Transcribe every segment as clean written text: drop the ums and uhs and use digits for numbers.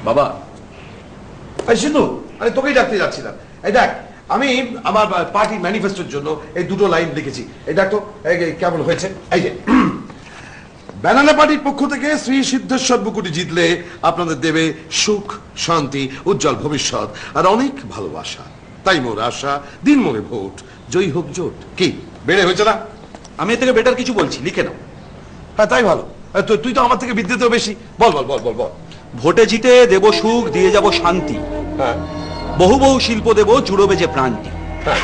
বাবা এই সিন্ধু, আরে তোকেই ডাকতে যাচ্ছিলাম। এই দেখ, আমি আমার পার্টি ম্যানিফেস্টোর জন্য এই দুটো লাইন লিখেছি। এই দেখ তো কেমন হয়েছে। এই যে, ব্যানানা পার্টির পক্ষ থেকে শ্রী সিদ্ধেশ্বর মুকুটি জিতলে আপনাদের দেবে সুখ, শান্তি, উজ্জ্বল ভবিষ্যৎ আর অনেক ভালোবাসা। তাই মোর আশা, দিন মোরে ভোট, জয়ী হোক জোট। কি বেড়ে হয়েছে না? আমি এর থেকে বেটার কিছু বলছি, লিখে নাও। হ্যাঁ, তাই ভালো। তুই তো আমার থেকে বিদ্যুতেও বেশি। বল বল বল বল বল। ভোটে জিতে দেব সুখ, দিয়ে যাব শান্তি, হ্যাঁ বহু বহু শিল্প দেব, জুড়বে যে প্রাণটি। হ্যাঁ,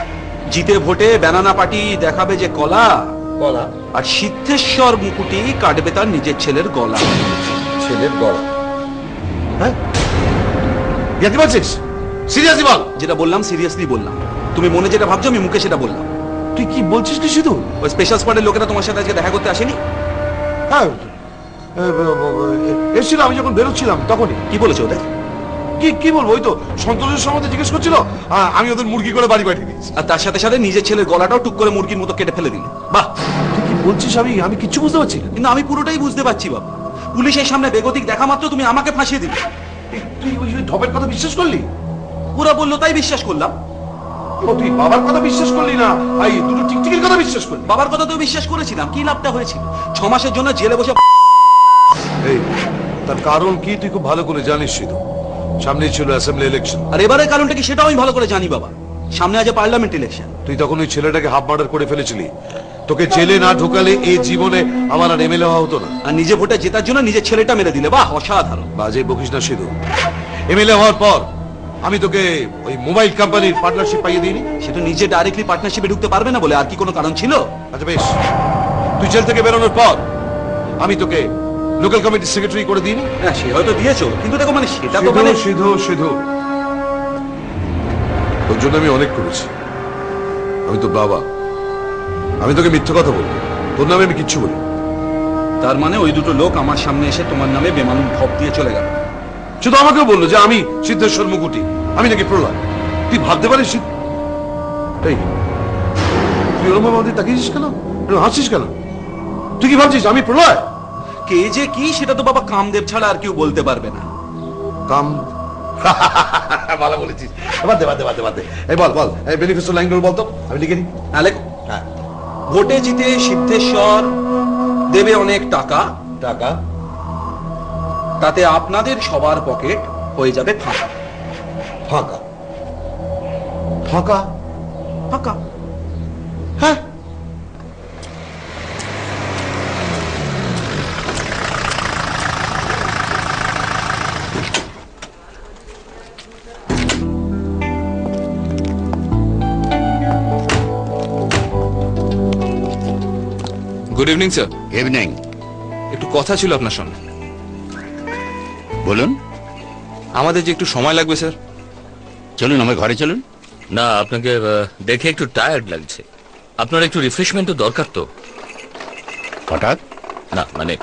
জিতে ভোটে ব্যানানা পার্টি দেখাবে যে কলা, বলা আর সিদ্ধেশ্বর মুকুটি কাটবে তার নিজের ছেলের গলা। ছেলের গলা? হ্যাঁ, জানতে পারছিস? সিরিয়াসলি বল। যেটা বললাম সিরিয়াসলি বললাম, তুমি মনে যেটা ভাবছো আমি মুখে সেটা বললাম। তুই কি বলছিস কি শুধু? ওই স্পেশাল স্পটের লোকেরা তোমার সাথে আজকে দেখা করতে আসেনি? হ্যাঁ, এসেছিল আমি যখন বেরোচ্ছিলাম তখনই। কি বলেছো ওদের? কি বলবো, ওই তো সন্তোষের সম্বন্ধে জিজ্ঞেস করছিল, আমি ওদের মুরগি করে বাড়ি পাঠিয়ে দিয়েছি। আর তার সাথে সাথে নিজের ছেলের গলাটাও টুক করে মুরগির মতো কেটে ফেলে দিলে। বাহ, তুই কি বলছিস? আমি কিচ্ছু বুঝতে পারছি না। কিন্তু আমি পুরোটাই বুঝতে পারছি বাবা। পুলিশের সামনে বেগতিক দেখা মাত্র তুমি আমাকে ফাঁসিয়ে দিলে। তুই ওই ঢপের কথা বিশ্বাস করলি? পুরা বললো তাই বিশ্বাস করলাম। তুই বাবার কথা বিশ্বাস করলি না, এই দুটো টিকটিকির কথা বিশ্বাস করলি? বাবার কথা তো বিশ্বাস করেছিলাম, কি লাভটা হয়েছিল? 6 মাসের জন্য জেলে বসে। এই, তার কারণ কি তুই খুব ভালো করে জানিস। শুধু সামনেই ছিল অ্যাসেম্বলি ইলেকশন। আর এবারে কারণটা কি সেটাও আমি ভালো করে জানি বাবা। সামনে আছে পার্লামেন্ট ইলেকশন। তুই তখন ওই ছেলেটাকে হাফ মার্ডার করে ফেলেছিলি। তোকে জেলে না ঢোকালে এই জীবনে আমার আর এমএলএ হওয়া হতো না। আর নিজে ভোটে জেতার জন্য নিজের ছেলেটা মেরে দিলে। বাহ, অসাধারণ। বাজে বকিস না শুধু। এমএলএ হওয়ার পর আমি তোকে ওই মোবাইল কোম্পানির পার্টনারশিপ পাইয়ে দিইনি? সে তো নিজে ডাইরেক্টলি পার্টনারশিপে ঢুকতে পারবে না বলে, আর কি কোনো কারণ ছিল? আচ্ছা বেশ, তুই জেল থেকে বেরোনোর পর আমি তোকে লোকাল কমিটির সেক্রেটারি করে দিইনি? হ্যাঁ, সে হয়তো দিয়েছো, কিন্তু দেখো মানে সেটা তো মানে শুধু তোর জন্য আমি অনেক করেছি। আমি তো বাবা, আমি তোকে মিথ্যে কথা বলবো? তোর নামে আমি কিচ্ছু বলি। তার মানে ওই দুটো লোক আমার সামনে এসে তোমার নামে বেমানুন ঢপ দিয়ে চলে গেল। শুধু আমাকেও বললো যে আমি সিদ্ধেশ্বর মুকুটি, আমি নাকি প্রলয়। তুই ভাবতে পারিস? এই, তুই ওরম ভাবে আমাদের তাকিয়েছিস কেন? হাসছিস কেন? তুই কি ভাবছিস আমি প্রলয়? কে যে কি সেটা তো বাবা কামদেব ছাড়া আর কেউ বলতে পারবে না। কাম ভালো বলেছিস। বাদে বাদে বাদে বাদে। এই বল বল, এই বেনিফিশিয়াল লাইনগুলো বলতো, আমি লিখে নিই। হ্যাঁ লেখো। হ্যাঁ। ভোটে জিতে সিদ্ধেশ্বর দেবে অনেক টাকা, টাকা তাতে আপনাদের সবার পকেট হয়ে যাবে ফাঁকা। ফাঁকা? ফাঁকা? ফাঁকা? হ্যাঁ। Good evening sir. ইভিনিং। একটু কথা ছিল আপনার সঙ্গে। বলুন। আমাদের যে একটু সময় লাগবে স্যার। চলুন আমার ঘরে চলুন। না, আপনাকে দেখে একটু টায়ার্ড লাগছে। আপনার একটু রিফ্রেশমেন্টও দরকার তো। হঠাৎ? না মানে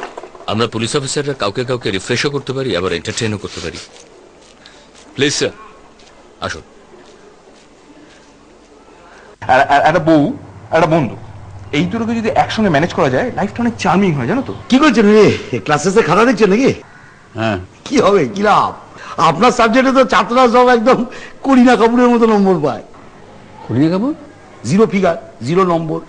আমরা পুলিশ অফিসাররা কাউকে কাউকে রিফ্রেশও করতে পারি, আবার এন্টারটেইনও করতে পারি। Please sir. আসুন। একটা বউ, একটা বন্ধু, এই দুটোকে যদি একসঙ্গে ম্যানেজ করা যায় লাইফটা অনেক চার্মিং হয়, জানো তো? কি করছেন ক্লাসেসে খাতা দেখছেন নাকি? হ্যাঁ। কি হবে, কি লাভ? আপনার সাবজেক্টে তো ছাত্ররা সব একদম করিনা কাপুরের মতো নম্বর পায়। করিনা কাপুর? 0 ফিগার 0 নম্বর।